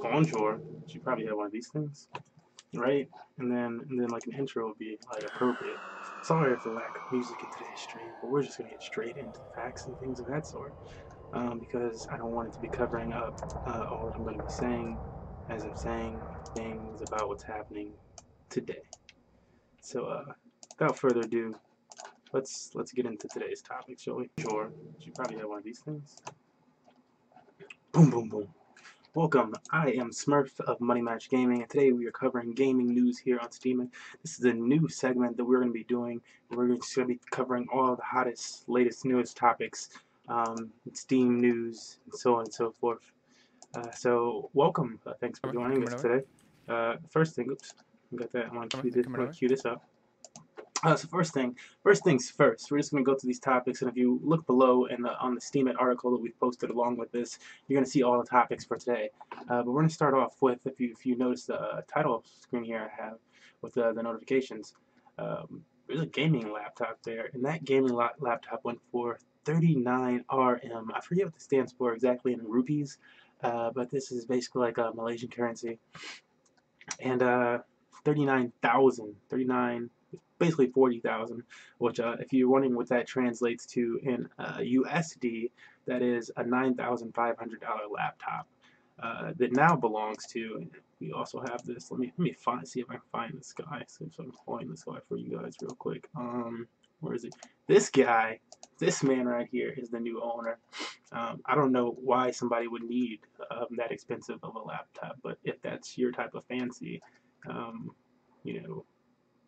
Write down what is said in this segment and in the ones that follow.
Bonjour. You probably have one of these things, right? And then like an intro would be like appropriate. Sorry for the lack of music in today's stream, but we're just gonna get straight into the facts and things of that sort. Because I don't want it to be covering up all that I'm going to be saying as I'm saying things about what's happening today. So without further ado, let's get into today's topic, shall we? Sure. You probably have one of these things. Boom, boom, boom. Welcome, I am Smurf of Money Match Gaming, and today we are covering gaming news here on Steemit. This is a new segment that we're going to be doing. We're just going to be covering all the hottest, latest, newest topics, Steam news, and so on and so forth. So welcome. Thanks for joining us today. First thing, oops, I got that. I want to cue this up. So first things first. We're just going to go through these topics, and if you look below on the Steemit article that we've posted along with this, you're going to see all the topics for today. But we're going to start off with, if you notice the title screen here I have with the notifications, there's a gaming laptop there, and that gaming laptop went for 39 RM. I forget what this stands for exactly in rupees, but this is basically like a Malaysian currency, and 39,000, 39. Basically 40,000, which if you're wondering what that translates to in USD, that is a $9,500 laptop that now belongs to. We also have this. Let me see if I can find this guy. See if I can find this guy for you guys real quick. Where is he? This guy, this man right here is the new owner. I don't know why somebody would need that expensive of a laptop, but if that's your type of fancy, you know,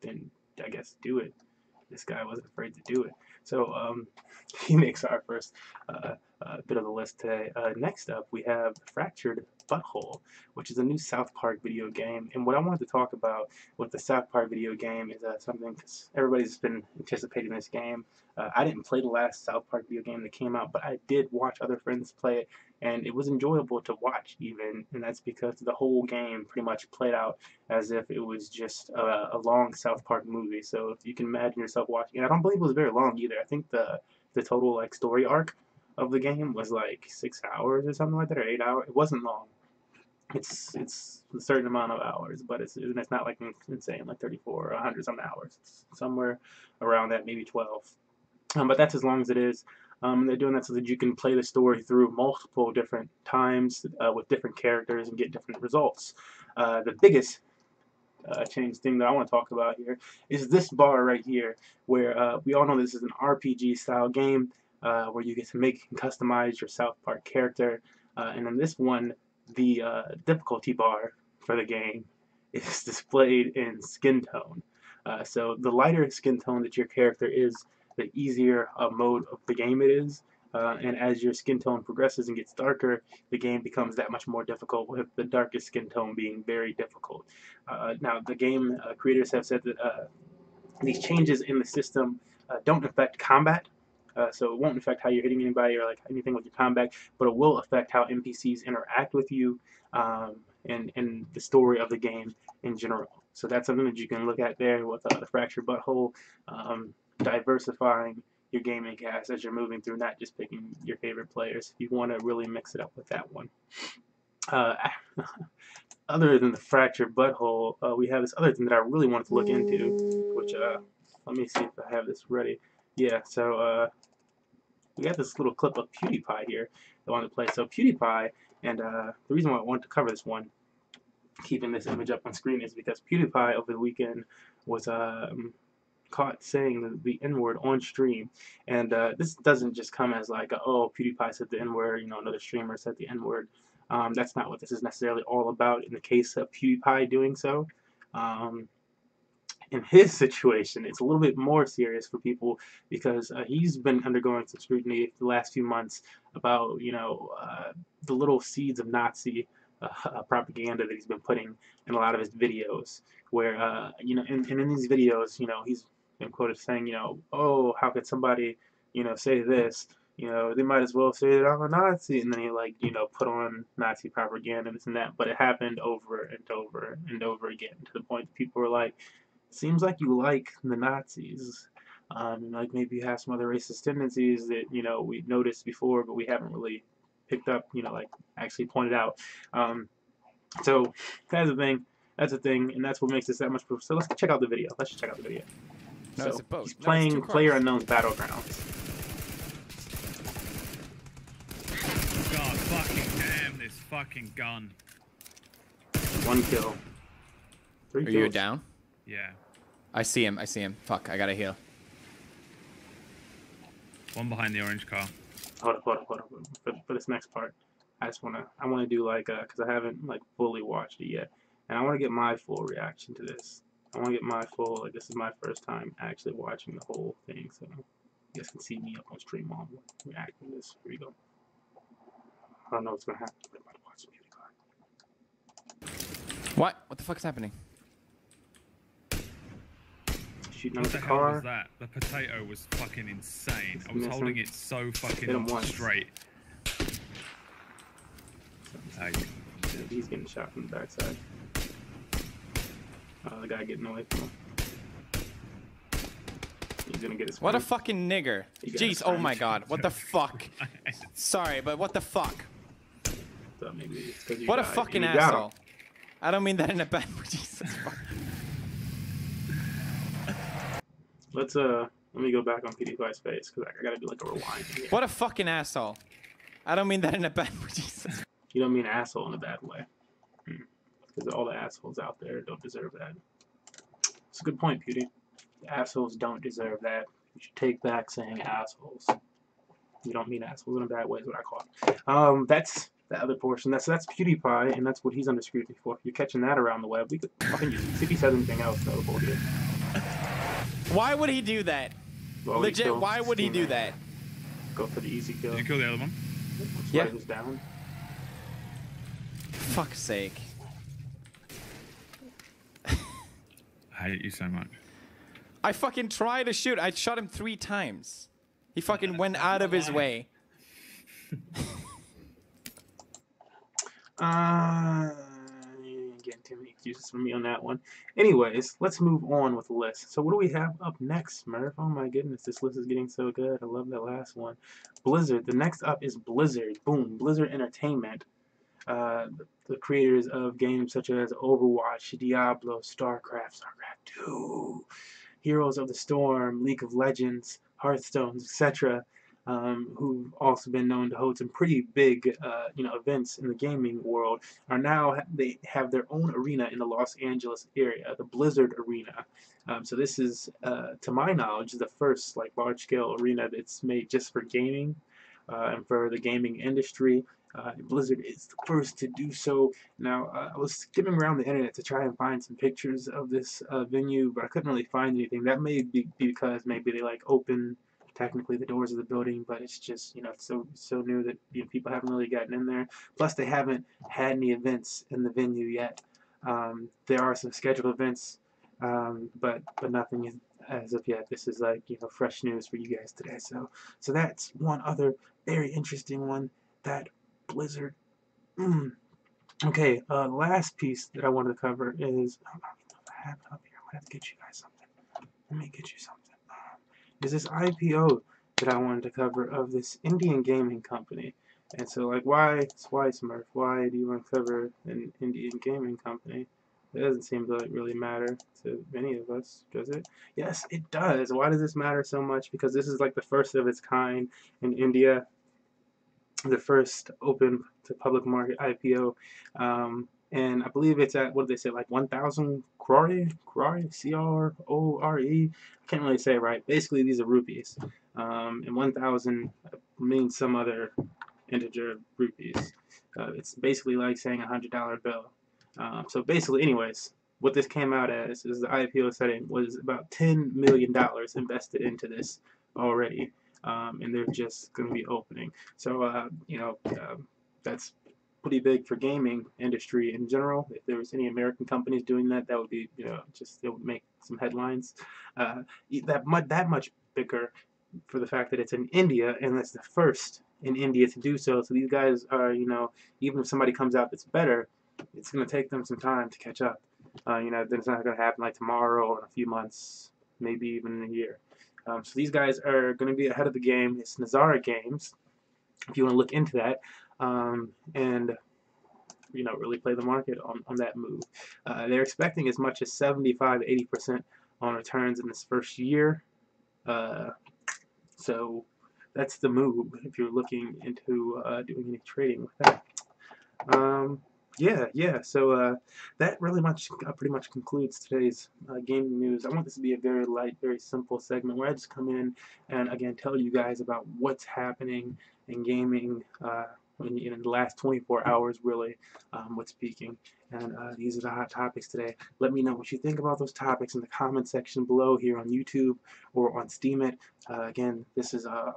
then I guess do it. This guy wasn't afraid to do it. So he makes our first bit of the list today. Next up, we have Fractured Butthole, which is a new South Park video game. And what I wanted to talk about with the South Park video game is something, because everybody's been anticipating this game. I didn't play the last South Park video game that came out, but I did watch other friends play it, and it was enjoyable to watch even, and that's because the whole game pretty much played out as if it was just a long South Park movie. So if you can imagine yourself watching, and I don't believe it was very long either. I think the total like story arc of the game was like 6 hours or something like that, or 8 hours. It wasn't long. It's a certain amount of hours, but it's not like insane like 34 or 100 some hours. It's somewhere around that, maybe 12. But that's as long as it is. They're doing that so that you can play the story through multiple different times with different characters and get different results. The biggest change thing that I want to talk about here is this bar right here, where we all know this is an RPG style game where you get to make and customize your South Park character. And in this one, the difficulty bar for the game is displayed in skin tone. So the lighter skin tone that your character is, the easier mode of the game it is. And as your skin tone progresses and gets darker, the game becomes that much more difficult, with the darkest skin tone being very difficult. Now, the game creators have said that these changes in the system don't affect combat, so it won't affect how you're hitting anybody or like anything with your combat, but it will affect how NPCs interact with you and the story of the game in general. So that's something that you can look at there with the Fractured Butthole, diversifying your gaming cast as you're moving through, not just picking your favorite players. You want to really mix it up with that one. Other than the Fractured Butthole, we have this other thing that I really wanted to look into, which, let me see if I have this ready. Yeah, so we got this little clip of PewDiePie here that I wanted to play. So PewDiePie, and the reason why I wanted to cover this one, keeping this image up on screen, is because PewDiePie over the weekend was caught saying the N-word on stream, and this doesn't just come as like, oh, PewDiePie said the N-word, another streamer said the N-word. That's not what this is necessarily all about in the case of PewDiePie doing so. In his situation, it's a little bit more serious for people because he's been undergoing some scrutiny the last few months about, the little seeds of Nazi propaganda that he's been putting in a lot of his videos, where, and in these videos, he's been quoted saying, oh, how could somebody, say this? They might as well say that I'm a Nazi, and then he put on Nazi propaganda and this and that. But it happened over and over and over again, to the point that people were like, seems like you like the Nazis. Like maybe you have some other racist tendencies that, we noticed before, but we haven't really picked up, like actually pointed out. So that's the thing. That's the thing, and that's what makes this that much proof. So let's check out the video. Let's just check out the video. No, it's a So boat. he's No, it's 2 playing cars. PlayerUnknown's Battlegrounds. God fucking damn this fucking gun. 1 kill. 3 Are kills. you down? Yeah. I see him. I see him. Fuck, I gotta heal. One behind the orange car. Hold up. For this next part, I wanna do like, cause I haven't like fully watched it yet, and I wanna get my full reaction to this. I wanna get my full, like this is my first time actually watching the whole thing, so you guys can see me up on stream while I'm reacting to this. Here we go. I don't know what's gonna happen, but I'm about to watch some PewDie Pie. What? What the fuck is happening? Shooting What out the the hell was car. that? The potato was fucking insane. It's I was missing. holding it so Hit him fucking once. straight. He's getting shot from the backside. The guy getting away from him. He's gonna get his. What a friend. fucking nigger. You got Jeez, his oh my friend. god. What the fuck? Sorry, but what the fuck? So maybe it's 'cause you What a died. fucking You got him. asshole. I don't mean that in a bad way. Jesus fuck. Let me go back on PewDie Pie's face because I gotta do like a rewind. Here. What a fucking asshole. I don't mean that in a bad way. Jesus. You don't mean asshole in a bad way. Because all the assholes out there don't deserve that. It's a good point, Pewdie. The assholes don't deserve that. You should take back saying assholes. You don't mean assholes in a bad way is what I call it. That's the other portion. That's PewDie Pie, and that's what he's under scrutiny for. If you're catching that around the web, we could fucking use it. See if he says anything else notable here. Why would he do that? Well, Legit, why would he do that? Go for the easy kill. Did you kill the other one? Yeah. Slide was down. Fuck's sake. I hate you so much. I fucking tried to shoot. I shot him 3 times. He fucking went out of his way. Getting too many excuses from me on that one. Anyways, let's move on with the list. So what do we have up next, Smurf? Oh my goodness, this list is getting so good. I love that last one. Blizzard. The next up is Blizzard. Boom. Blizzard Entertainment. The creators of games such as Overwatch, Diablo, StarCraft, StarCraft 2, Heroes of the Storm, League of Legends, Hearthstone, etc., who've also been known to hold some pretty big, events in the gaming world, are now they have their own arena in the Los Angeles area, the Blizzard Arena. So this is, to my knowledge, the first like large-scale arena that's made just for gaming and for the gaming industry. Blizzard is the first to do so. Now, I was skimming around the internet to try and find some pictures of this venue, but I couldn't really find anything. That may be because maybe they like open technically the doors of the building, but it's just it's so new that people haven't really gotten in there. Plus, they haven't had any events in the venue yet. There are some scheduled events, but nothing is as of yet. This is like fresh news for you guys today. So that's one other very interesting one that Blizzard. Okay, last piece that I wanted to cover is I don't know if I have it up here. I'm gonna have to get you guys something. Let me get you something. Is this IPO that I wanted to cover of this Indian gaming company? And so, like, why Smurf? Why do you want to cover an Indian gaming company? It doesn't seem to like really matter to many of us, does it? Yes, it does. Why does this matter so much? Because this is like the first of its kind in India, the first open to public market IPO, and I believe it's at, what did they say, like 1,000 crore, C-R-O-R-E. I can't really say it right. Basically, these are rupees, and 1,000 means some other integer rupees. It's basically like saying a $100 bill. So basically, anyways, what this came out as is the IPO setting was about $10 million invested into this already. And they're just going to be opening. So, that's pretty big for gaming industry in general. If there was any American companies doing that, that would be, it would make some headlines. That much bigger for the fact that it's in India, and that's the first in India to do so. So these guys are, even if somebody comes out that's better, it's going to take them some time to catch up. It's not going to happen like tomorrow or in a few months, maybe even in a year. So these guys are going to be ahead of the game. It's Nazara Games, if you want to look into that. And really play the market on that move. They're expecting as much as 75-80% on returns in this first year. So that's the move if you're looking into doing any trading with that. Yeah. So that really pretty much concludes today's gaming news. I want this to be a very light, very simple segment where I just come in and again tell you guys about what's happening in gaming in the last 24 hours, really, what's peaking. And these are the hot topics today. Let me know what you think about those topics in the comment section below here on YouTube or on Steemit. Again, this is a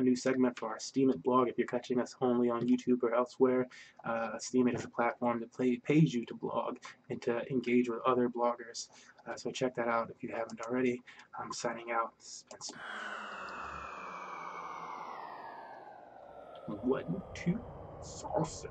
new segment for our Steemit blog. If you're catching us only on YouTube or elsewhere, Steemit is a platform that pays you to blog and to engage with other bloggers. So check that out if you haven't already. I'm signing out. This has been Smurf. 1, 2, saucer.